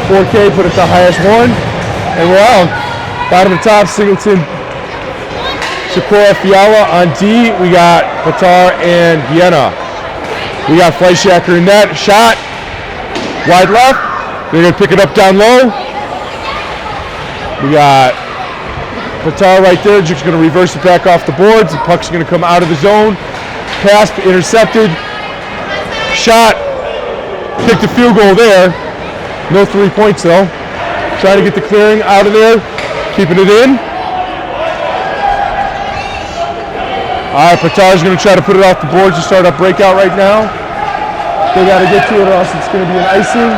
4K, put it the highest one. And we're out. Bottom of the top, Singleton, Sikora, Fiala. On D, we got Patar and Vienna. We got Fleischacker in net. Shot. Wide left. They're going to pick it up down low. We got Patar right there. Just going to reverse it back off the boards. The puck's going to come out of the zone. Pass, intercepted. Shot. Kicked a field goal there. No 3 points though. Trying to get the clearing out of there. Keeping it in. All right, Patar's going to try to put it off the boards to start up breakout right now. They got to get to it or else it's going to be an icing.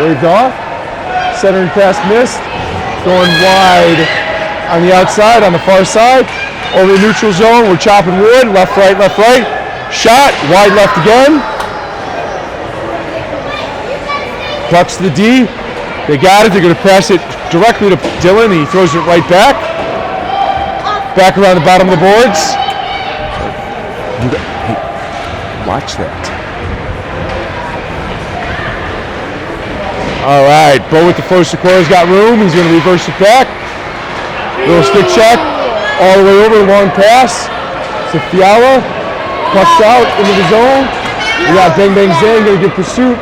Waved off. Centering pass missed. Going wide on the outside, on the far side. Over the neutral zone, we're chopping wood. Left, right, left, right. Shot, wide left again. Pucks to the D. They got it. They're going to pass it directly to Dylan. He throws it right back. Back around the bottom of the boards. Hey, watch that. All right, Bo with the first. Sikора's got room. He's going to reverse it back. Little stick check. All the way over, long pass. To Fiala. Pucks out into the zone. We got Bang Bang Zang going to get pursuit.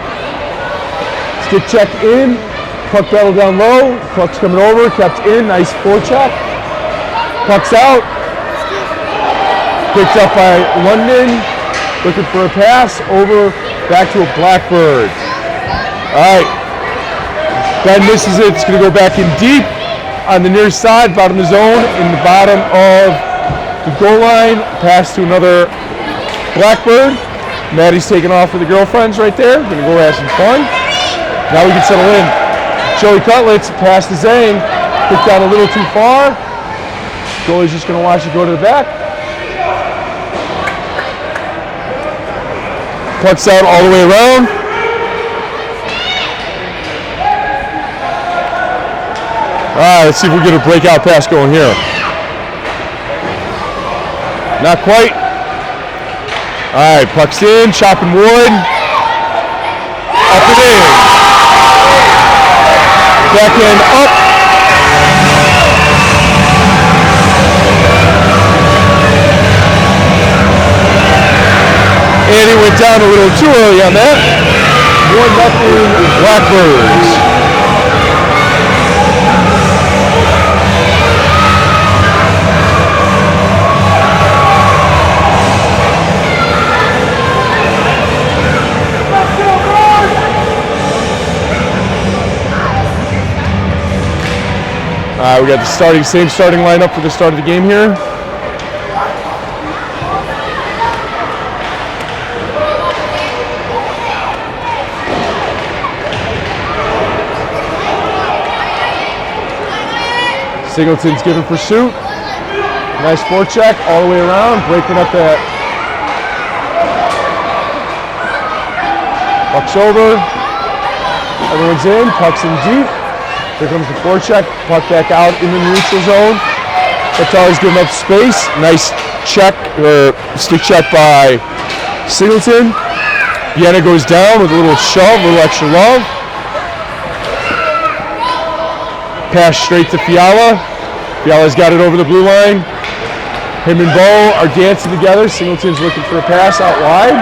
Stick check in. Puck battle down low. Puck's coming over. Kept in. Nice forecheck. Puck's out. Picked up by London. Looking for a pass. Over. Back to a Blackbird. All right. Ben misses it. It's going to go back in deep on the near side. Bottom of the zone. In the bottom of the goal line. Pass to another Blackbird. Maddie's taking off with the girlfriends right there. Going to go have some fun. Now we can settle in. Joey Cutlets past the Zang. Picked out a little too far. Goalie's just going to watch it go to the back. Pucks out all the way around. All right, let's see if we get a breakout pass going here. Not quite. All right, puck's in, chopping wood. Up and in. Backhand up. And he went down a little too early on that. 1-0 Blackbirds. We got the same starting lineup for the start of the game here. Singleton's giving pursuit. Nice forecheck all the way around, breaking up that. Puck's over. Everyone's in, puck's in deep. Here comes the forecheck, puck back out in the neutral zone. Patar's giving up space. Nice check, or stick check by Singleton. Vienna goes down with a little shove, a little extra love. Pass straight to Fiala. Fiala's got it over the blue line. Him and Bo are dancing together. Singleton's looking for a pass out wide.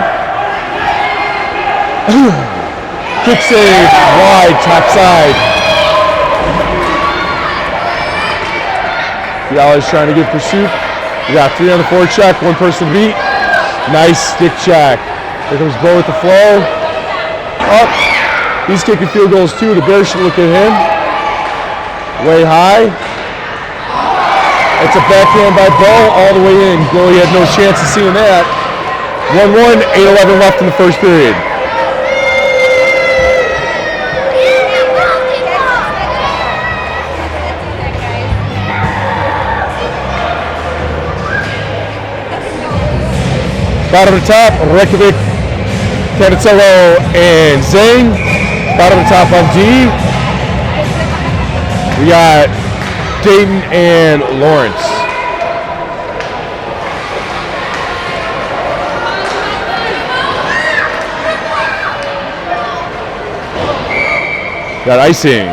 Kick save, wide, top side. Fiala's trying to get pursuit. We got 3 on the forecheck, 1 person beat. Nice stick check. Here comes Bo with the flow. Up. He's kicking field goals too. The Bears should look at him. Way high. It's a backhand by Bo all the way in. Goalie had no chance of seeing that. 1-1, 8:11 left in the first period. Bottom of the top, Reykjavik, Canicello, and Zane. Bottom of the top on D. We got Dayton and Lawrence. Got icing.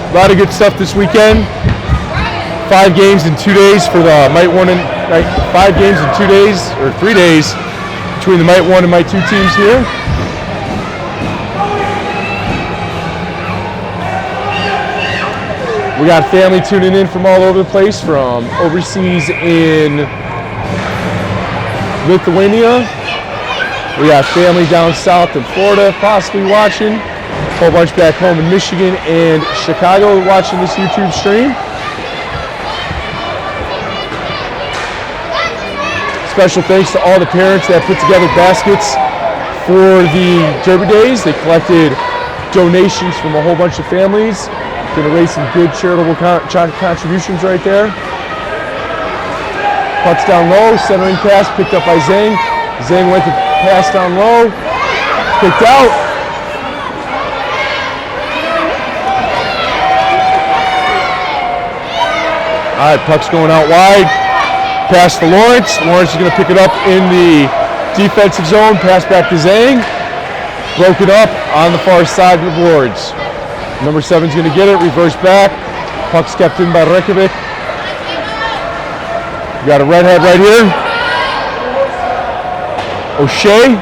A lot of good stuff this weekend. 5 games in 2 days for the Mite 1 and 5 games in 2 days, or 3 days between the Mite 1 and Mite 2 teams here. We got family tuning in from all over the place, from overseas in Lithuania. We got family down south in Florida possibly watching. A whole bunch back home in Michigan and Chicago watching this YouTube stream. Special thanks to all the parents that put together baskets for the Derby Days. They collected donations from a whole bunch of families. Gonna raise some good charitable contributions right there. Puck's down low, centering pass picked up by Zhang. Zhang went to pass down low, picked out. All right, puck's going out wide. Pass to Lawrence. Lawrence is going to pick it up in the defensive zone. Pass back to Zhang. Broke it up on the far side of the boards. Number 7's going to get it. Reverse back. Puck's kept in by Rekovic. You got a redhead right here. O'Shea.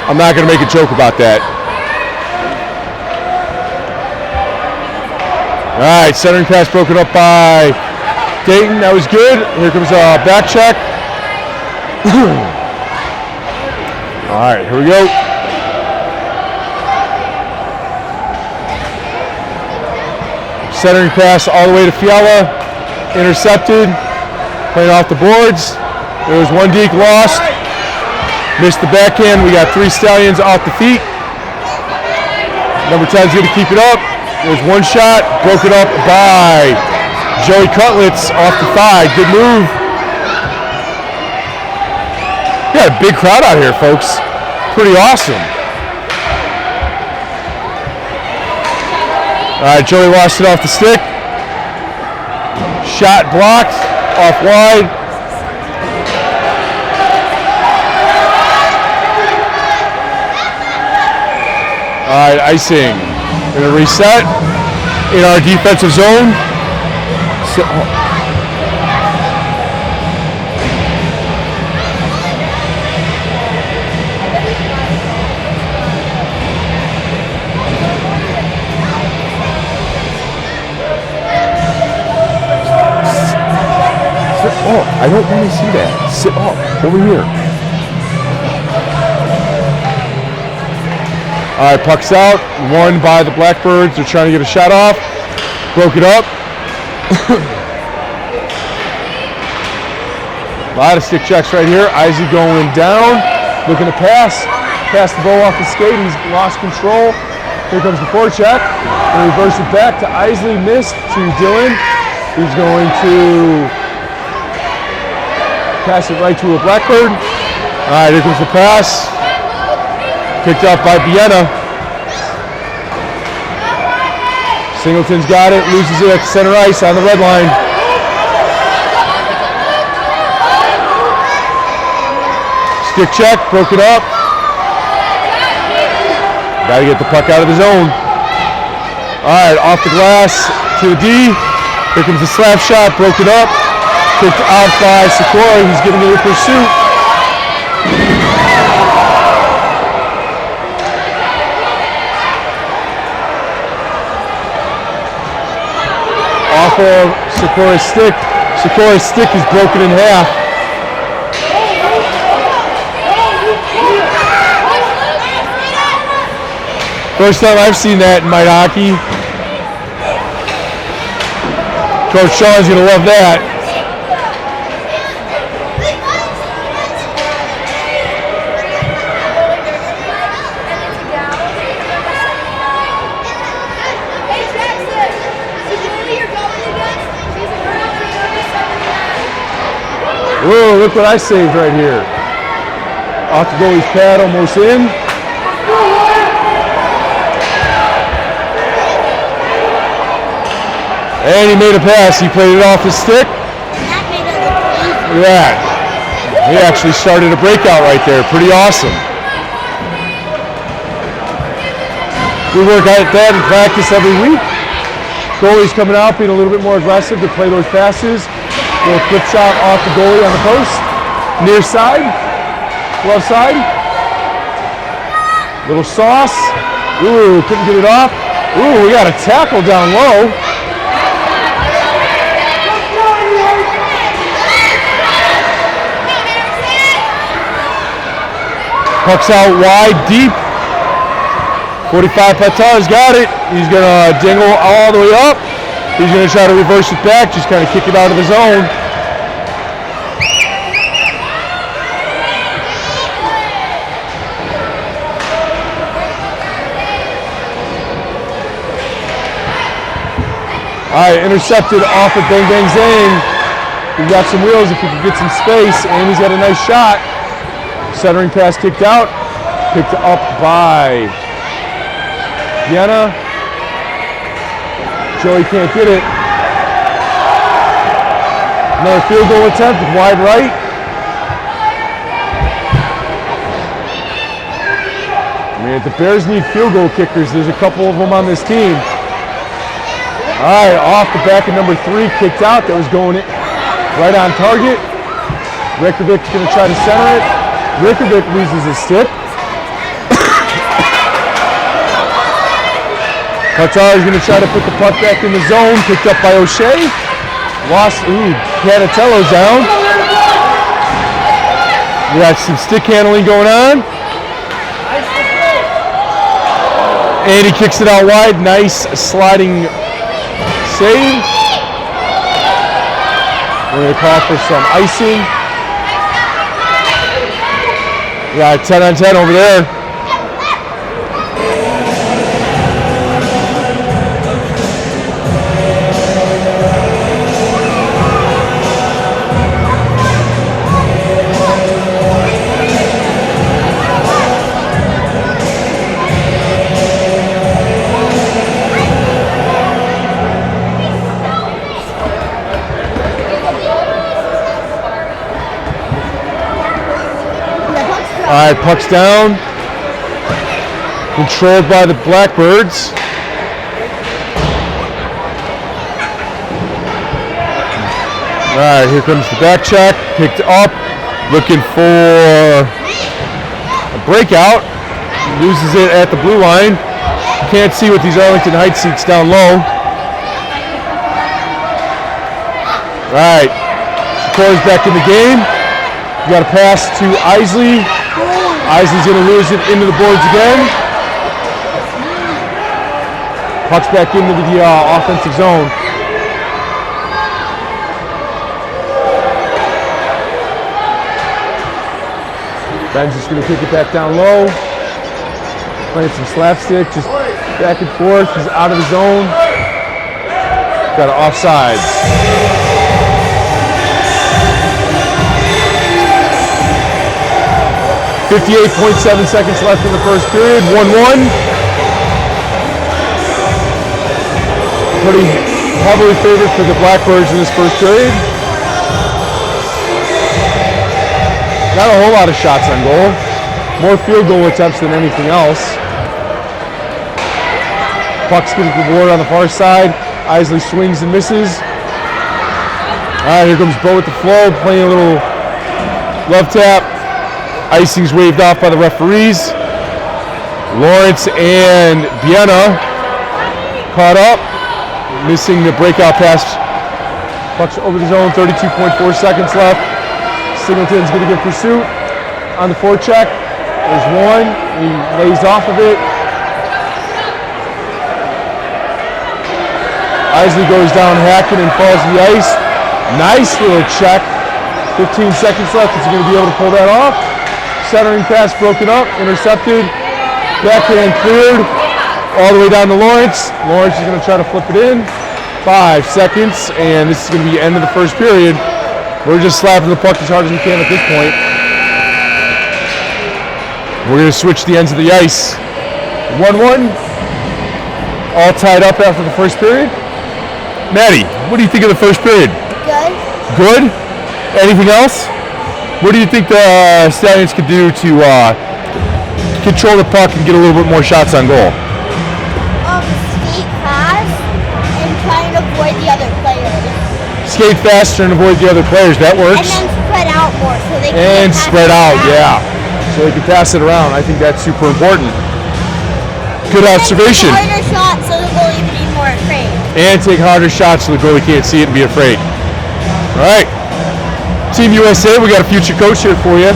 I'm not going to make a joke about that. All right, centering pass broken up by Dayton. That was good. Here comes a back check. All right, here we go. Centering pass all the way to Fiala. Intercepted. Playing off the boards. There was one deke lost. Missed the backhand. We got 3 Stallions off the feet. Number 10's going to keep it up. There's one shot. Broke it up by Joey Cutlets off the thigh. Good move. We got a big crowd out here, folks. Pretty awesome. All right, Joey lost it off the stick. Shot blocked off wide. All right, icing. We're going to reset in our defensive zone. Oh, I don't want to see that. Sit up over here. All right, puck's out. Won by the Blackbirds. They're trying to get a shot off. Broke it up. A lot of stick checks right here. Isley going down. Looking to pass. Pass the ball off the skate. He's lost control. Here comes the forecheck. And reverse it back to Isley. Missed to Dylan. He's going to pass it right to a Blackbird. All right, here comes the pass. Picked up by Vienna. Singleton's got it, loses it at center ice on the red line. Stick check, broke it up. Got to get the puck out of the zone. All right, off the glass to the D. Here comes the slap shot, broke it up. Picked out by Sikora, he's giving it a pursuit. Off of Sikora's stick. Sikora's stick is broken in half. First time I've seen that in Mite hockey. Coach Sean's gonna love that. Whoa, look what I saved right here. Off the goalie's pad, almost in. And he made a pass. He played it off his stick. Look at that. He actually started a breakout right there. Pretty awesome. We work at that in practice every week. Goalie's coming out, being a little bit more aggressive to play those passes. Little flip shot off the goalie on the post. Near side, left side. Little sauce. Ooh, couldn't get it off. Ooh, we got a tackle down low. Puck's out wide, deep. 45 Patar's got it. He's gonna dingle all the way up. He's gonna try to reverse it back, just kind of kick it out of the zone. All right, intercepted off of Bang Bang Zang. We've got some wheels if we can get some space. Amy's got a nice shot. Centering pass kicked out. Picked up by Vienna. Joey can't get it. Another field goal attempt with wide right. I mean, if the Bears need field goal kickers, there's a couple of them on this team. All right, off the back of number 3, kicked out. That was going right on target. Rekovic's going to try to center it. Rekovic loses his stick. Qatar is going to try to put the puck back in the zone. Picked up by O'Shea. Lost. Ooh, Canatello's down. We got some stick handling going on. And he kicks it out wide. Nice sliding save. We're going to call for some icing. We got 10 on 10 over there. All right, puck's down. Controlled by the Blackbirds. All right, here comes the back check. Picked up. Looking for a breakout. Loses it at the blue line. Can't see with these Arlington Heights seats down low. All right, Shakur's back in the game. We got a pass to Isley. Isley's going to lose it into the boards again. Puck's back into the offensive zone. Ben's just going to kick it back down low. Playing some slapstick, just back and forth. He's out of the zone. Got an offsides. 58.7 seconds left in the first period, 1-1. Pretty heavily favored for the Blackbirds in this first period. Not a whole lot of shots on goal. More field goal attempts than anything else. Puck's getting to the board on the far side. Isley swings and misses. All right, here comes Bo with the flow, playing a little love tap. Icing's waved off by the referees. Lawrence and Vienna caught up, missing the breakout pass. Puck's over the zone, 32.4 seconds left. Singleton's going to get pursuit on the forecheck. There's one. He lays off of it. Isley goes down hacking and falls to the ice. Nice little check. 15 seconds left. Is he going to be able to pull that off? Centering pass broken up, intercepted. Backhand cleared. All the way down to Lawrence. Lawrence is going to try to flip it in. 5 seconds, and this is going to be the end of the first period. We're just slapping the puck as hard as we can at this point. We're going to switch the ends of the ice. 1-1. All tied up after the first period. Maddie, what do you think of the first period? Good. Good? Anything else? What do you think the Stallions could do to control the puck and get a little bit more shots on goal? Skate fast and try and avoid the other players. Skate faster and avoid the other players. That works. And then spread out more so they can And pass spread it out, around. yeah. So they can pass it around. I think that's super important. Good observation. And harder shots so the goalie can be more afraid. And take harder shots so the goalie can't see it and be afraid. All right. Team USA, we got a future coach here for you.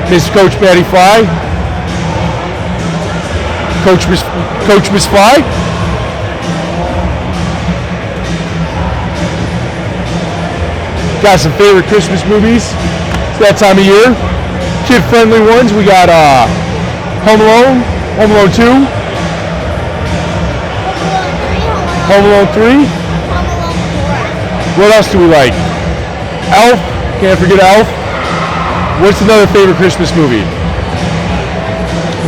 Miss Coach Maddie Fly. Coach Miss Fly. Got some favorite Christmas movies. It's that time of year. Kid-friendly ones. We got Home Alone, Home Alone 2, Home Alone 3. What else do we like? Elf. Can't forget Elf. What's another favorite Christmas movie?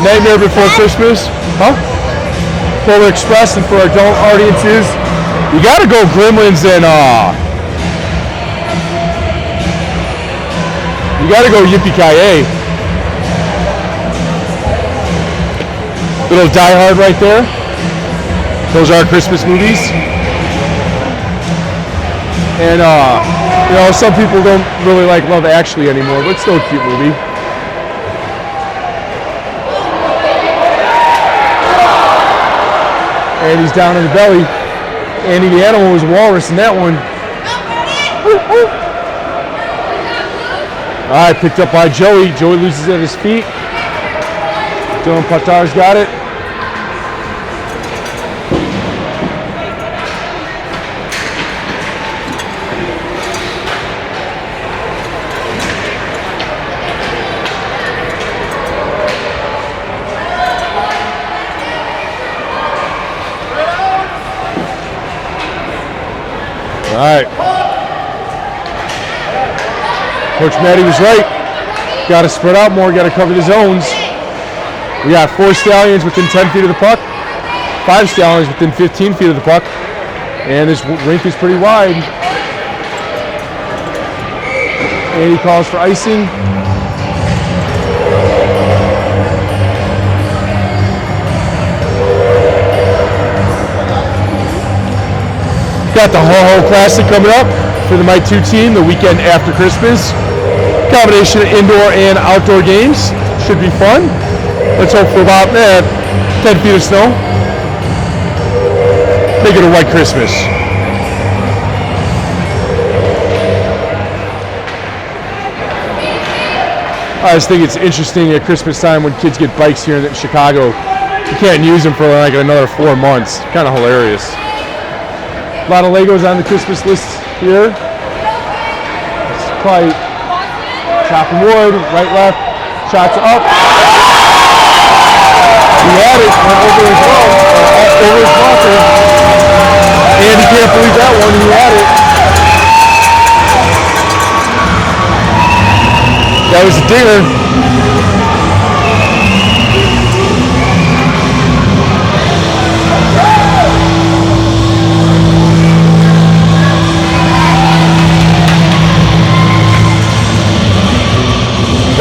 Nightmare Before Christmas. Huh? Polar Express. And for our adult audiences, you gotta go Gremlins and you gotta go Yippee-Ki-Yay. Little Die Hard right there. Those are Christmas movies. And you know, some people don't really like Love Actually anymore, but it's still a cute movie. And he's down in the belly. Andy the animal was a walrus in that one. All right, picked up by Joey. Joey loses at his feet. Dylan Patar's got it. All right. Coach Maddie was right. Got to spread out more, got to cover the zones. We got 4 Stallions within 10 feet of the puck, 5 Stallions within 15 feet of the puck, and this rink is pretty wide. And he calls for icing. Got the Ho-Ho Classic coming up for the Mite 2 team the weekend after Christmas. Combination of indoor and outdoor games. Should be fun. Let's hope for about 10 feet of snow. Make it a white Christmas. I just think it's interesting at Christmas time when kids get bikes here in Chicago. You can't use them for like another 4 months. Kind of hilarious. A lot of Legos on the Christmas list here. It's probably chopping wood, right, left, shots up. He had it, went over his glove, over his blocker. And he can't believe that one, he had it. That was a dinger.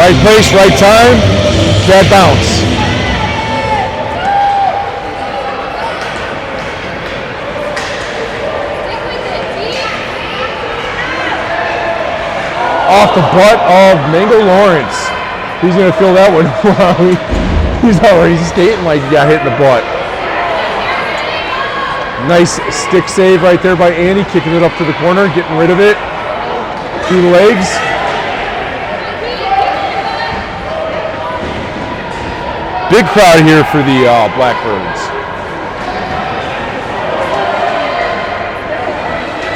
Right place, right time, bad bounce. Off the butt of Mango Lawrence. He's gonna feel that one. He's already skating like he got hit in the butt. Nice stick save right there by Andy, kicking it up to the corner, getting rid of it through the legs. Big crowd here for the Blackbirds.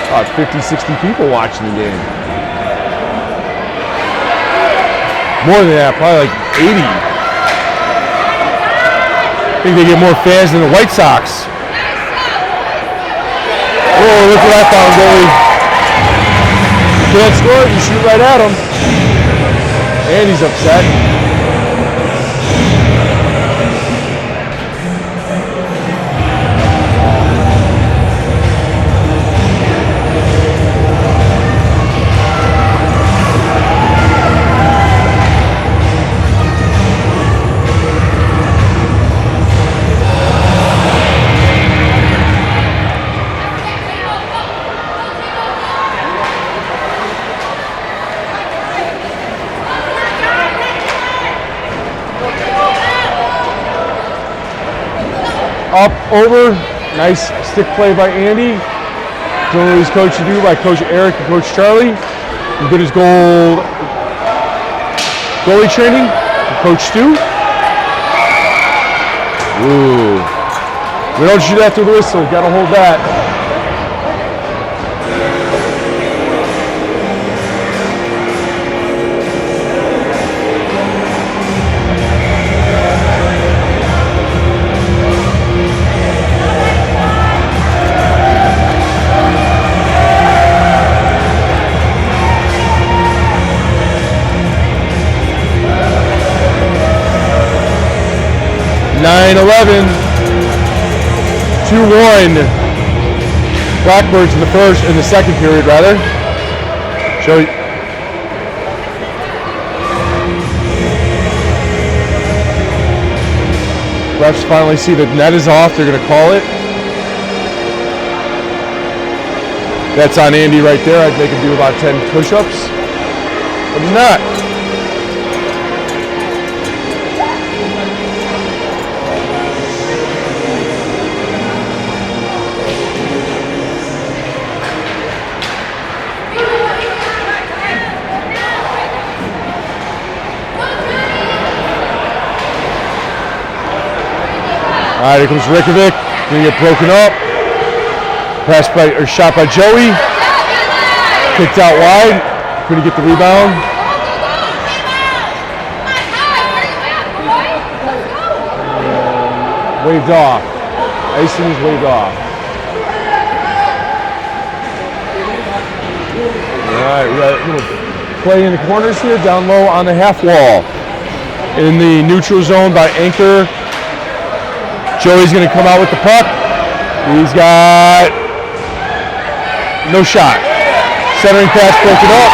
About 50, 60 people watching the game. More than that, probably like 80. I think they get more fans than the White Sox. Oh, look what I found, goalie. You can't score it, you shoot right at him. And he's upset. up, over. Nice stick play by Andy. Doing what he's coached to do by Coach Eric and Coach Charlie. And good as gold goalie training from Coach Stu. Ooh. We don't shoot after the whistle. Gotta hold that. Nine 11, 2-1. Blackbirds in the second period rather. Show. Refs finally see the net is off. They're going to call it. That's on Andy right there. I'd make him do about 10 push-ups. But he's not. All right, here comes Rikovic. Gonna get broken up. Pass by or shot by Joey. Kicked out wide. Couldn't get the rebound. Waved off. Icing is waved off. All right, we got a little play in the corners here, down low on the half wall. In the neutral zone by Anchor. Joey's going to come out with the puck. He's got no shot. Centering pass broken up.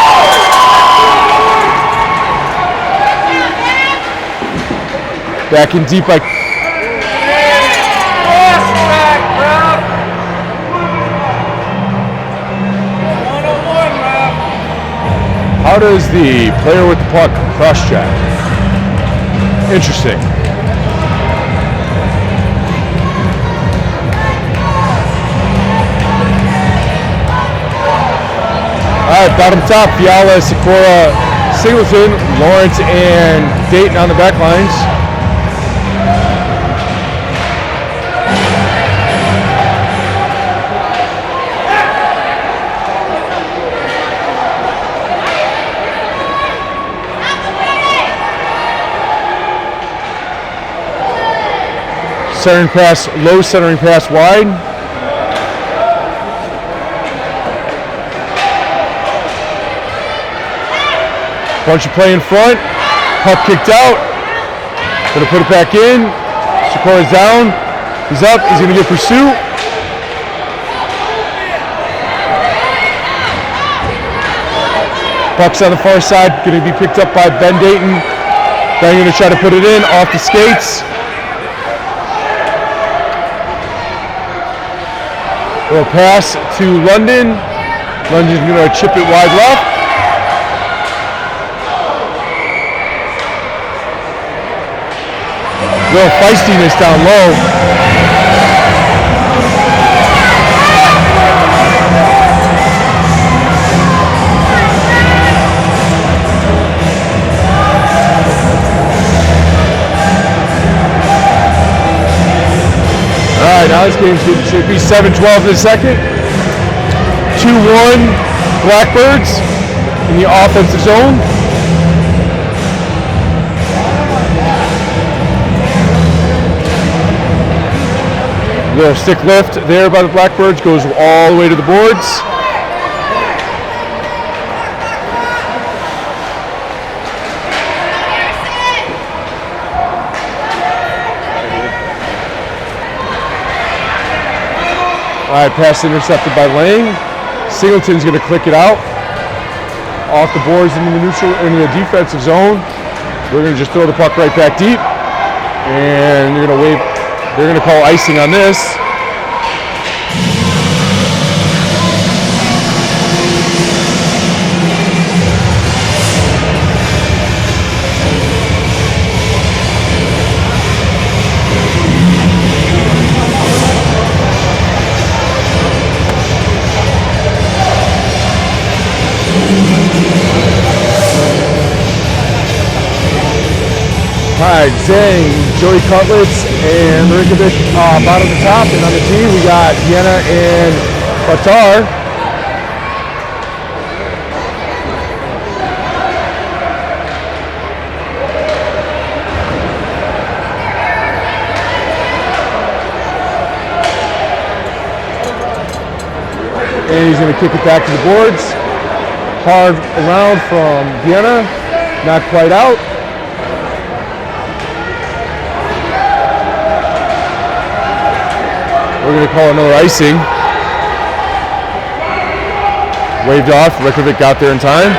Back in deep by. How does the player with the puck cross-check? Interesting. All right, bottom top, Fiala, Sikora, Singleton, Lawrence, and Dayton on the back lines. Centering pass, low centering pass wide. Bunch of play in front. Puck kicked out. Gonna put it back in. Sikora's down. He's up. He's gonna get pursuit. Puck's on the far side. Gonna be picked up by Ben Dayton. Ben gonna try to put it in off the skates. Little pass to London. London's gonna chip it wide left. Little feistiness down low. All right, now this game should be 7-12 in a second. 2-1 Blackbirds in the offensive zone. Little stick lift there by the Blackbirds, goes all the way to the boards. All right, pass intercepted by Lang. Singleton's going to click it out off the boards into the neutral, into the defensive zone. We're going to just throw the puck right back deep, and they're going to wave. They're going to call icing on this. right, Zhang, Joey Cutlets, and Rikovic bottom to top. And on the team, we got Vienna and Batar. And he's going to kick it back to the boards. Hard around from Vienna, not quite out. We're going to call another icing. Waved off. Rikovic got there in time.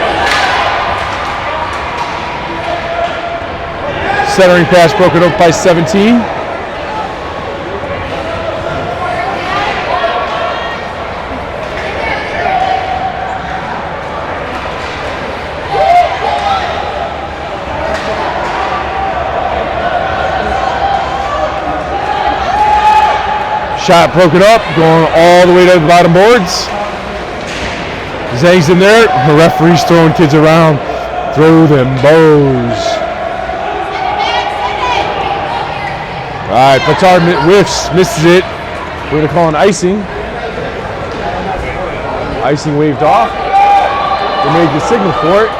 Centering pass broken up by 17. Shot broken up, going all the way to the bottom boards. Zhang's in there. The referee's throwing kids around. Throw them bows. All right, Batar whiffs, misses it. We're going to call an icing. Icing waved off. They made the signal for it.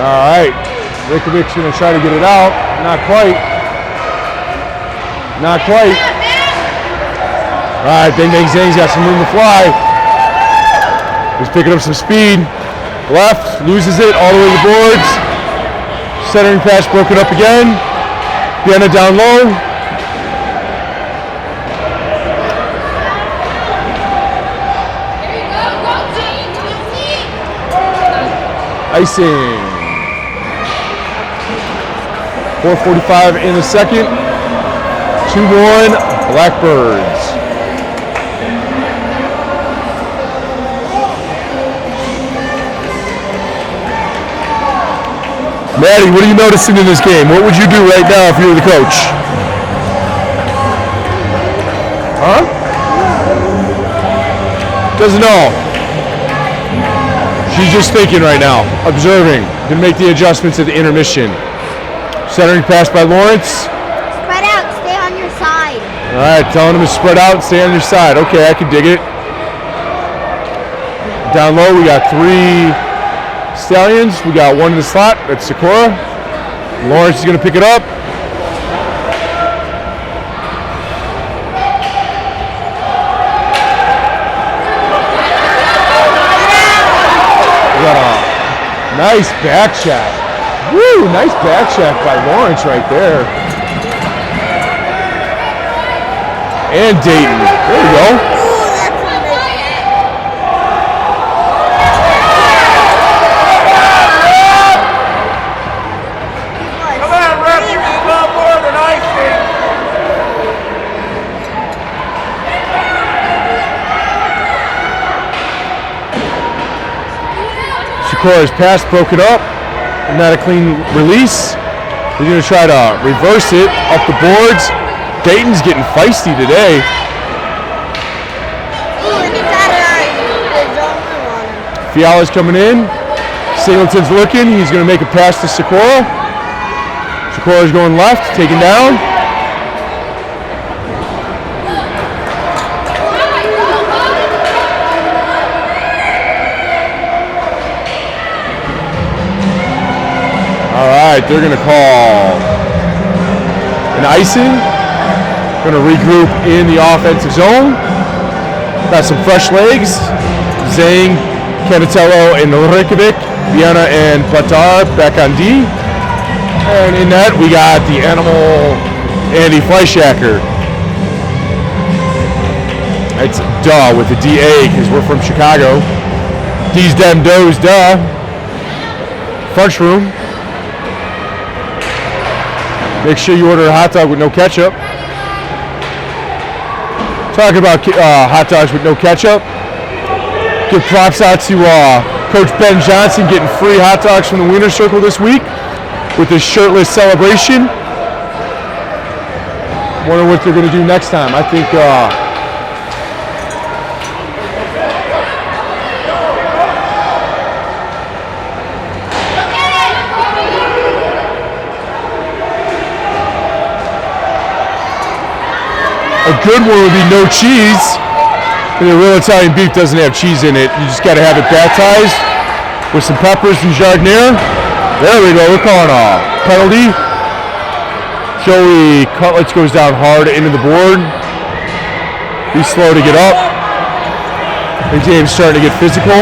All right, Rikovic's going to try to get it out. Not quite. Not quite. All right, Bang Bang Zhang's got some room to fly. He's picking up some speed. Left, loses it all the way to the boards. Centering pass broken up again. Vienna down low. Icing. 4:45 in the second. 2-1 Blackbirds. Maddie, what are you noticing in this game? What would you do right now if you were the coach? Huh? Doesn't know. She's just thinking right now, observing. Gonna make the adjustments at the intermission. Centering pass by Lawrence. Spread out, stay on your side. All right, telling him to spread out, stay on your side. Okay, I can dig it. Down low, we got 3 Stallions. We got 1 in the slot. That's Sakura. Lawrence is going to pick it up. We got a nice back check. Woo, nice back check by Lawrence right there. And Dayton. There we go. Sakura's pass broken up. Not a clean release. We're going to try to reverse it up the boards. Dayton's getting feisty today. Fiala's coming in. Singleton's looking. He's going to make a pass to Sakura. Sakura's going left, taken down. All right, they're going to call an icing. Going to regroup in the offensive zone. Got some fresh legs. Zhang, Canatello, and Rikovic. Vienna and Batar back on D. And in that, we got the animal Andy Fleischacker. It's duh with the DA because we're from Chicago. D's dem does duh. French room. Make sure you order a hot dog with no ketchup. Talking about hot dogs with no ketchup. Give props out to Coach Ben Johnson getting free hot dogs from the Wiener Circle this week with this shirtless celebration. Wonder what they're going to do next time. I think A good one would be no cheese. The real Italian beef doesn't have cheese in it. You just got to have it baptized with some peppers and jardiniere. There we go. We're calling a penalty. Joey Cutlets goes down hard into the board. He's slow to get up. The game's starting to get physical.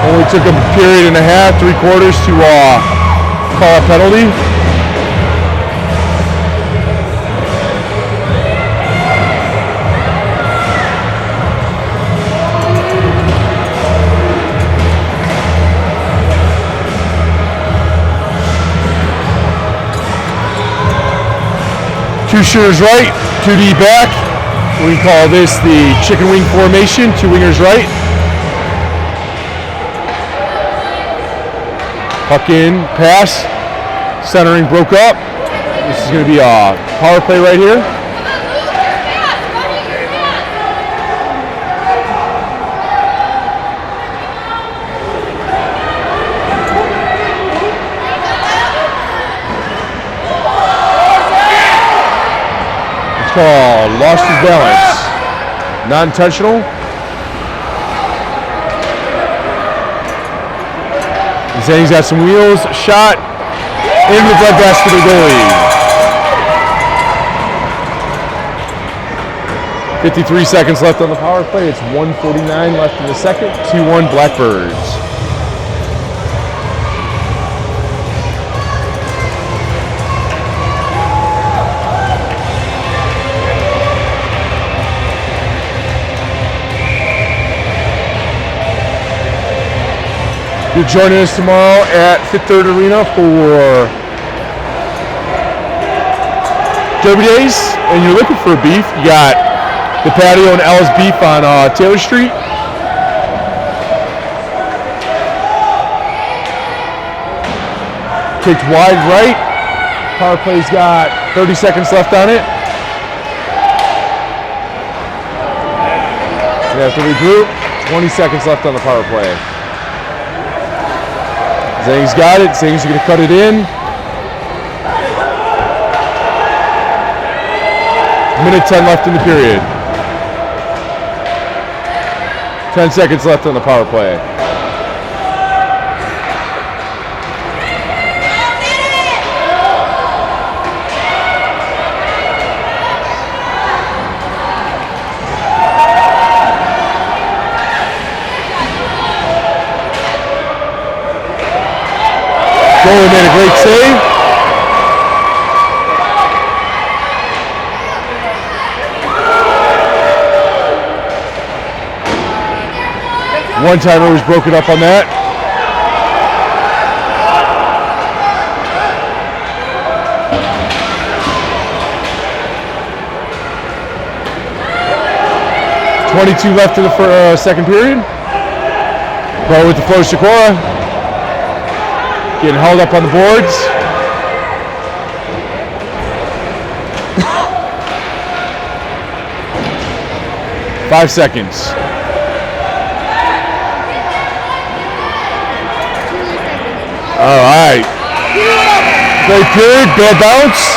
Only took him a period and a half, 3 quarters to call a penalty. Two shooters right, 2D back. We call this the chicken wing formation, 2 wingers right. Puck in, pass, centering broke up. This is going to be a power play right here. It's called lost his balance. Non-intentional. Zang's got some wheels, shot, in the breadbasket of the goalie. 53 seconds left on the power play. It's 1:49 left in the second. 2-1 Blackbirds. You're joining us tomorrow at Fifth Third Arena for Derby Days, and you're looking for beef. You got the patio and L's Beef on Taylor Street. Kicked wide right. Power play's got 30 seconds left on it. You have to regroup. 20 seconds left on the power play. Zang's got it. Zang's going to cut it in. Minute 10 left in the period. 10 seconds left on the power play. Goalie made a great save. One timer was broken up on that. .22 left in the second period. Pro with the flow, Sikora. Getting held up on the boards. Five seconds. All right. Great period, bad bounce.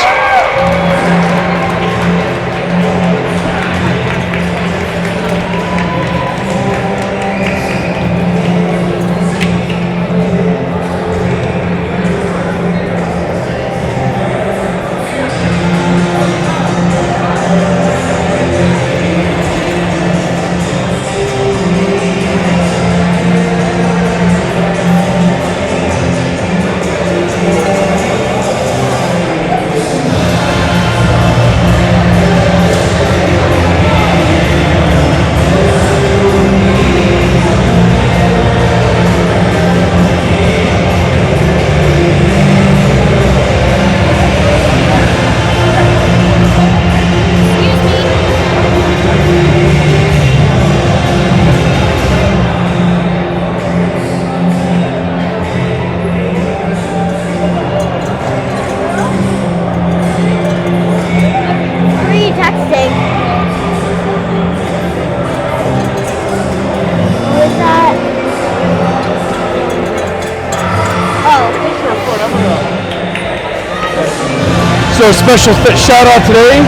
So special shout out today.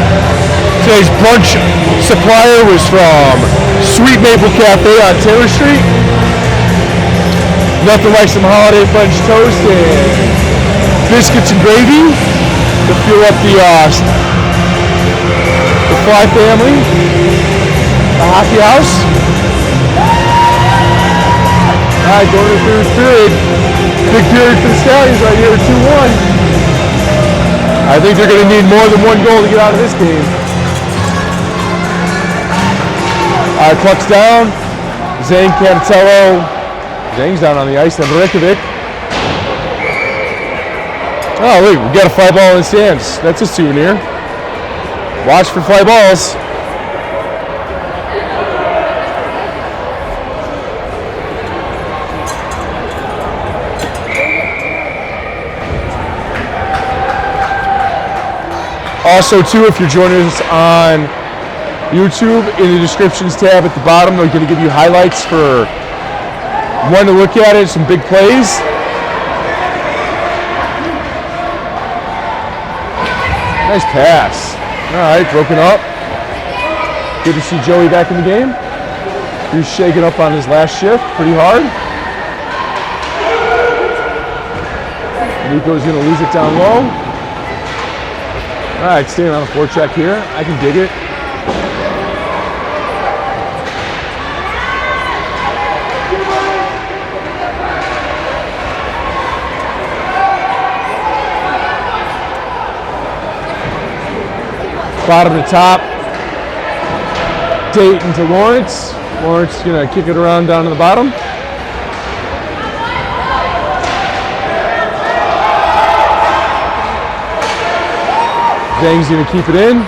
Today's brunch supplier was from Sweet Maple Cafe on Taylor Street. Nothing like some holiday French toast and biscuits and gravy to fuel up the Fly family. The hockey house. Alright, going to the third period. Big period for the Stallions right here, 2-1. I think they're going to need more than one goal to get out of this game. Alright, puck's down. Zane Cantatello. Zane's down on the ice. And Rikovic. Oh, wait, we got a fly ball in the stands. That's a souvenir. Watch for fly balls. Also, too, if you're joining us on YouTube, in the descriptions tab at the bottom, they're going to give you highlights for when to look at it, some big plays. Nice pass. All right, broken up. Good to see Joey back in the game. He was shaking up on his last shift pretty hard. Nico's going to lose it down low. All right, staying on the forecheck here. I can dig it. Bottom to top. Dayton to Lawrence. Lawrence is going to kick it around down to the bottom. Zhang's going to keep it in.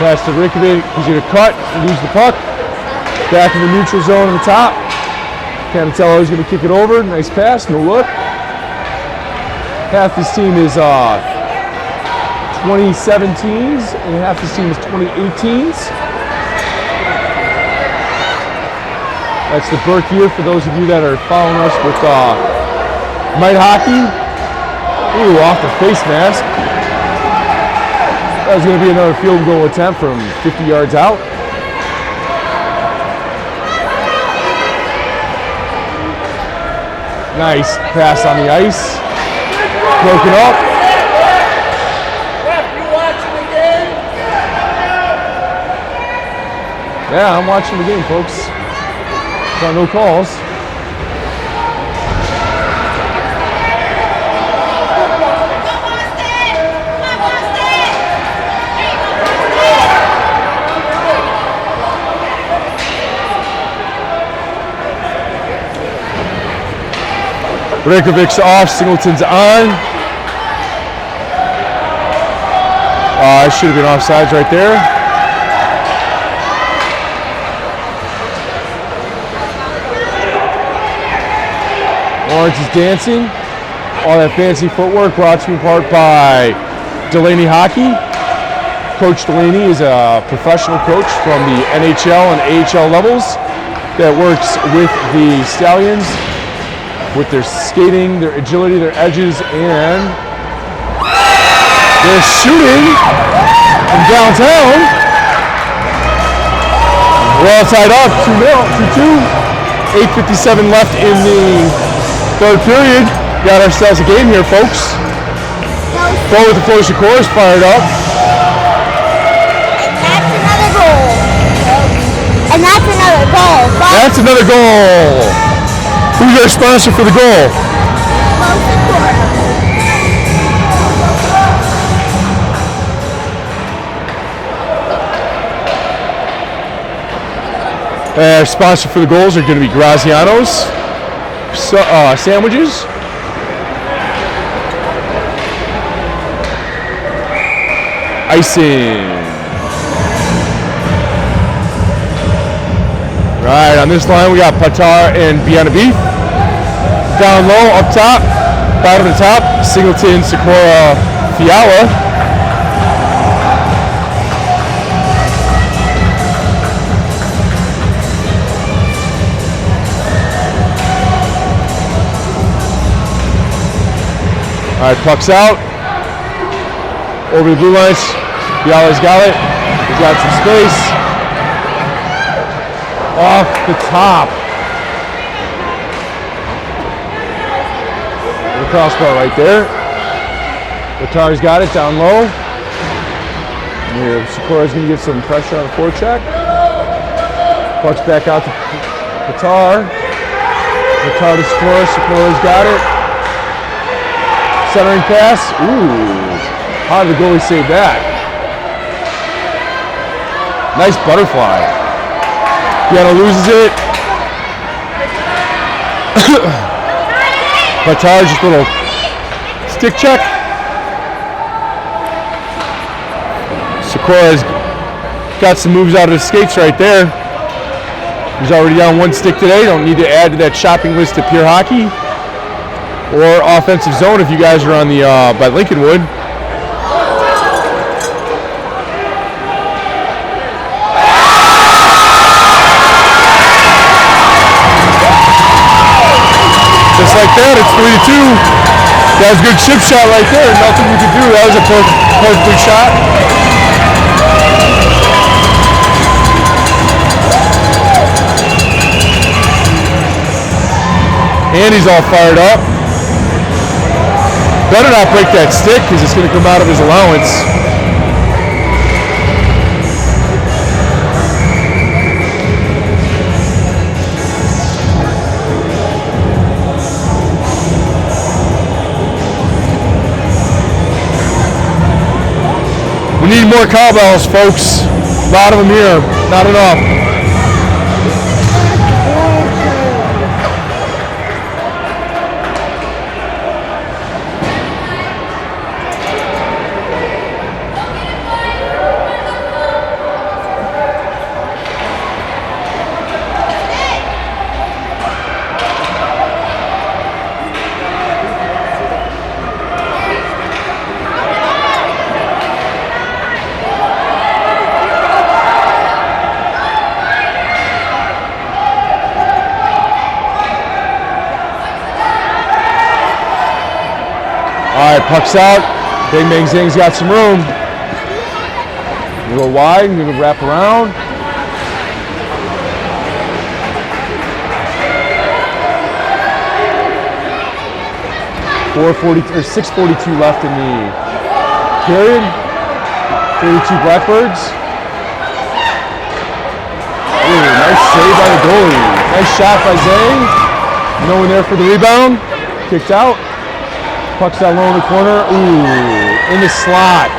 Pass to Rikovic. He's going to cut and lose the puck. Back in the neutral zone on the top. Cantatello is going to kick it over. Nice pass, no look. Half this team is 2017s and half this team is 2018s. That's the birth year for those of you that are following us with Mite Hockey. Ooh, off the face mask. That was going to be another field goal attempt from 50 yards out. Nice pass on the ice. Broken up. You watching the game? Yeah, I'm watching the game, folks. Got no calls. Rikovic's off, Singleton's on. I should have been offsides right there. Lawrence is dancing. All that fancy footwork brought to you in part by Delaney Hockey. Coach Delaney is a professional coach from the NHL and AHL levels that works with the Stallions with their skating, their agility, their edges, and they're shooting from downtown. We're all tied up, 2-2. 8:57 left in the third period. Got ourselves a game here, folks. Ball with the Flourish Chorus fired up. And that's another goal. That's another goal. Who's our sponsor for the goal? Our sponsor for the goals are going to be Graziano's sandwiches. Icing. Right, on this line we got Patar and Vienna Beef. Down low, up top, bottom to top, Singleton, Sikora, Fiala. All right, puck's out. Over the blue lines. Fiala's got it. He's got some space. Off the top. The crossbar right there. Batar's got it down low. Here, Sikura's going to get some pressure on the forecheck. Puck's back out to Batar. Batar to Sikura. Sikura's got it. Centering pass. Ooh. How did the goalie save that? Nice butterfly. Piano loses it. Batar just a little stick check. Sikura's got some moves out of his skates right there. He's already down one stick today. Don't need to add to that shopping list of Pure Hockey or Offensive Zone if you guys are on the by Lincolnwood. Just like that, it's 3-2. That was a good chip shot right there. Nothing you could do. That was a perfect shot. And he's all fired up. Better not break that stick because it's going to come out of his allowance. We need more cowbells, folks. A lot of them here. Not enough. All right, puck's out. Bang Bang Zing's got some room. We go wide, we're gonna wrap around. .6:42 left in the period. 32 Blackbirds. Ooh, nice save by the goalie. Nice shot by Zang. No one there for the rebound. Kicked out. Puck's down low in the corner. Ooh, in the slot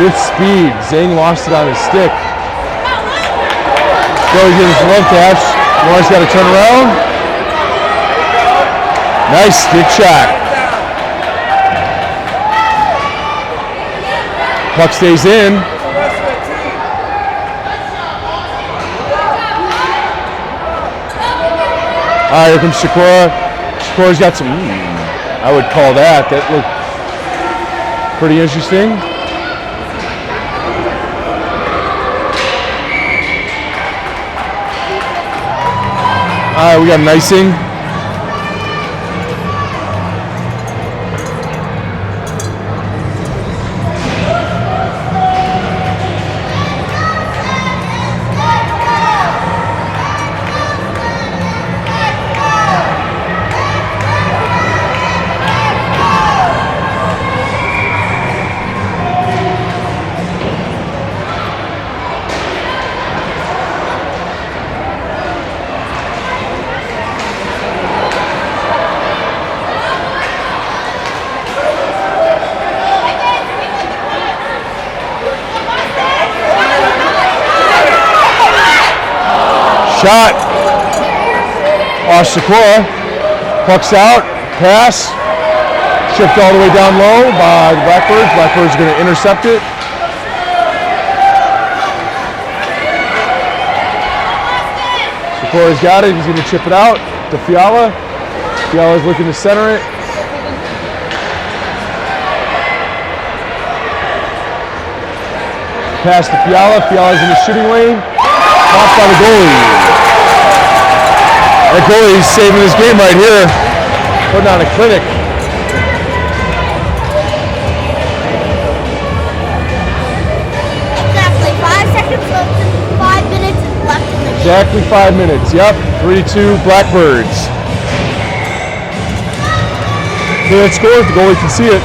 with speed. Zang lost it on his stick. Goalie gives us a love tap. Lawrence got to turn around. Nice stick shot. Puck stays in. All right, here comes Sikura. Sikura's got some. I would call that. That looked pretty interesting. All right, we got an icing. Shot. Sikura. Puck's out. Pass. Shipped all the way down low by the Blackbirds. Blackbirds are going to intercept it. Sikura's got it. He's going to chip it out to Fiala. Fiala's looking to center it. Pass to Fiala. Fiala's in the shooting lane. Caught by the goalie. That goalie's saving this game right here. Putting on a clinic. Exactly 5 minutes. Yep, 3-2 Blackbirds. Can't score if the goalie can see it.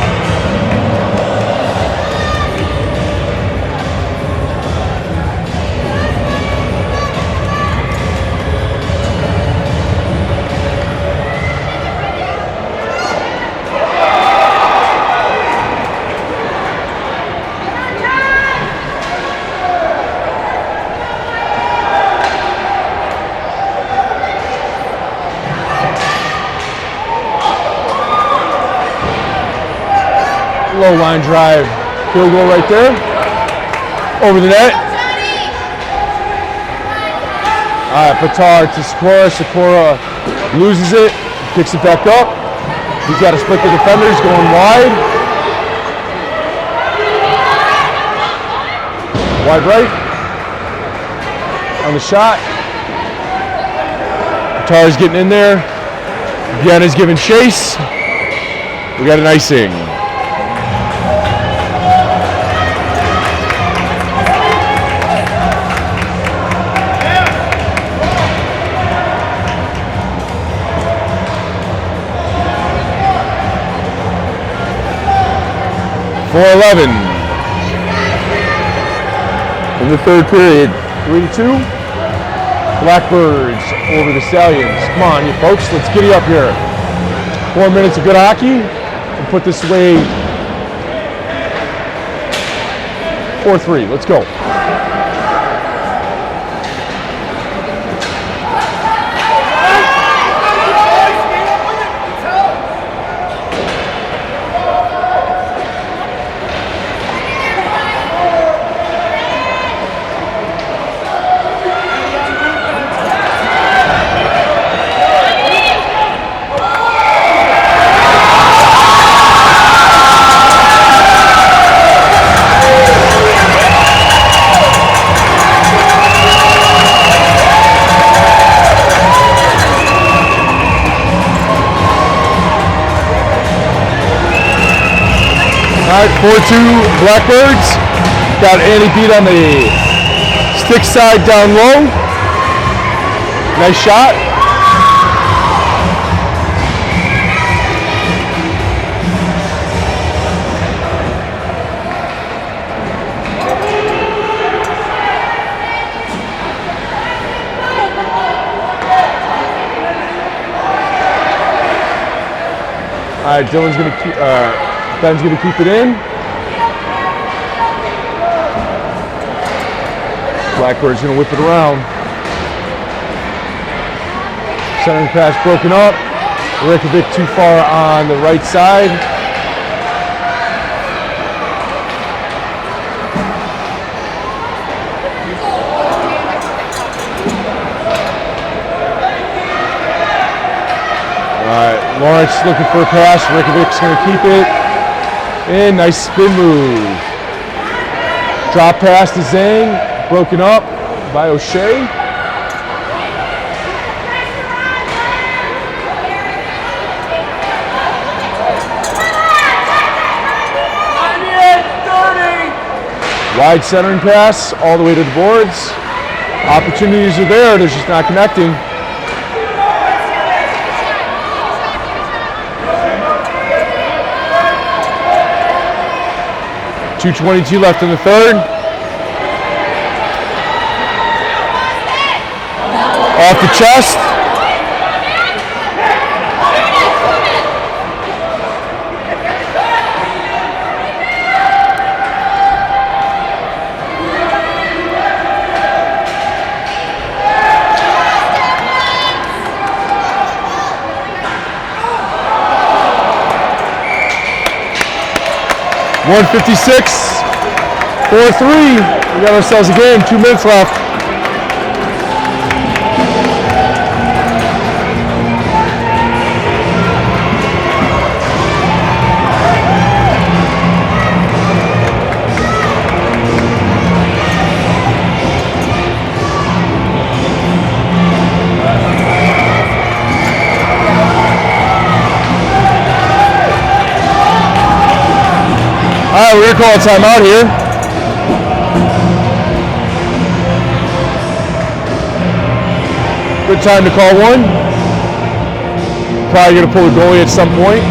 Low line drive, field goal right there, over the net. All right, Petard to Sikora. Sikora loses it, kicks it back up. He's got to split the defenders, going wide. Wide right on the shot. Petard's getting in there. Vienna's giving chase. We got an icing. .411 in the third period. 3-2. Blackbirds over the Stallions. Come on, you folks, let's giddy up here. 4 minutes of good hockey and put this away. 4-3. Let's go. All right, 4-2 Blackbirds. Got Annie beat on the stick side down low. Nice shot. All right, Dylan's gonna keep. Ben's going to keep it in. Blackbird's going to whip it around. Centering pass broken up. Reykjavik too far on the right side. All right, Lawrence looking for a pass. Reykjavik's going to keep it. And nice spin move. Drop pass to Zhang, broken up by O'Shea. Wide centering pass all the way to the boards. Opportunities are there, they're just not connecting. .222 left in the third. Off the chest. .156. 4-3. We got ourselves a game. 2 minutes left. All right, we're gonna call a timeout here. Good time to call one. Probably going to pull a goalie at some point.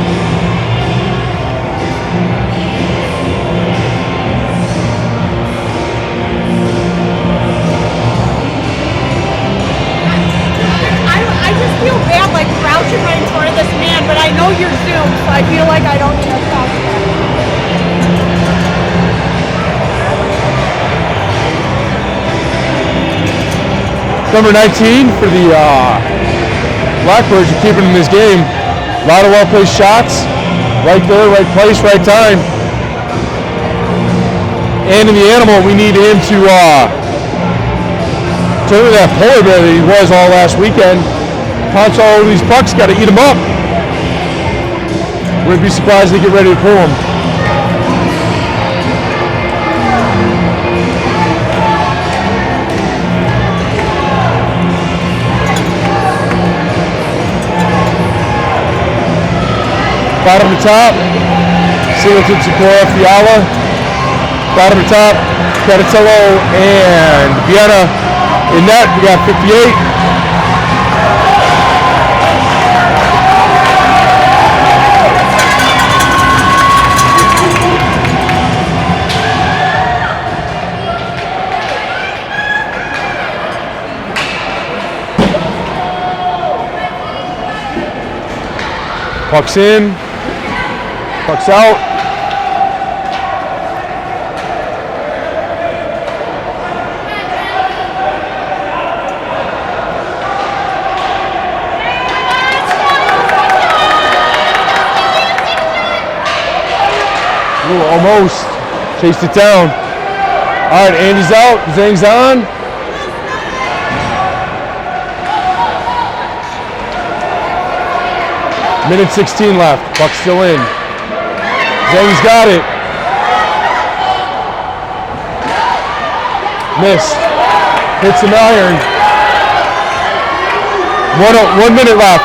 I just feel bad like crouching right in front of this man, but I know you're Zoom, so I feel like I don't need to crouch. Number 19 for the Blackbirds are keeping in this game. A lot of well-placed shots. Right there, right place, right time. And in the animal, we need him to turn to that polar bear that he was all last weekend. Punch all of these pucks, got to eat them up. Wouldn't be surprised if they get ready to pull them. Bottom to top, Singleton, Sikora, Fiala. Bottom to top, Catatello and Vienna. In net, we got 58. Puck's in. Puck's out. Ooh, almost. Chased it down. All right, Andy's out. Zhang's on. Minute 16 left. Puck's still in. Zhang's got it. Missed. Hits an iron. 1 minute left.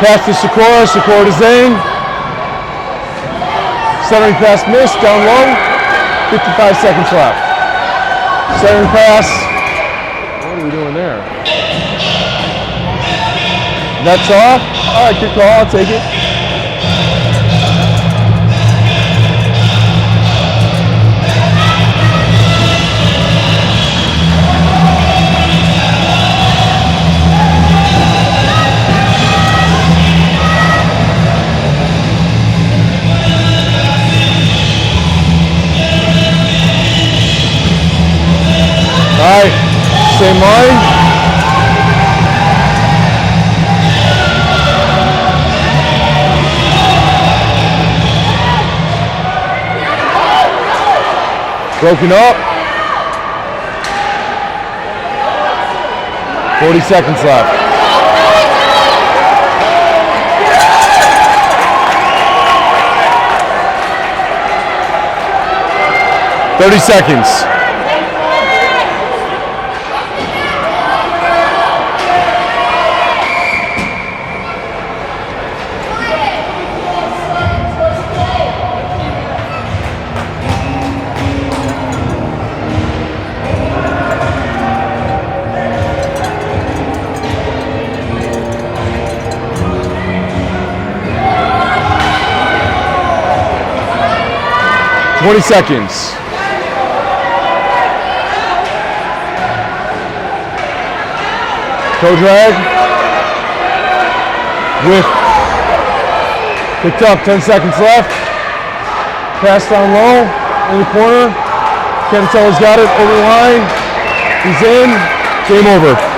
Pass to Sikora. Sikora to Zhang. Centering pass missed. Down low. 55 seconds left. Centering pass. What are we doing there? That's off. All right, good call. I'll take it. All right, same line. Broken up. 40 seconds left. $30 seconds. $20 seconds. Toe drag. With picked up, 10 seconds left. Pass down low, in the corner. Canatello's got it, over the line. He's in. Game over.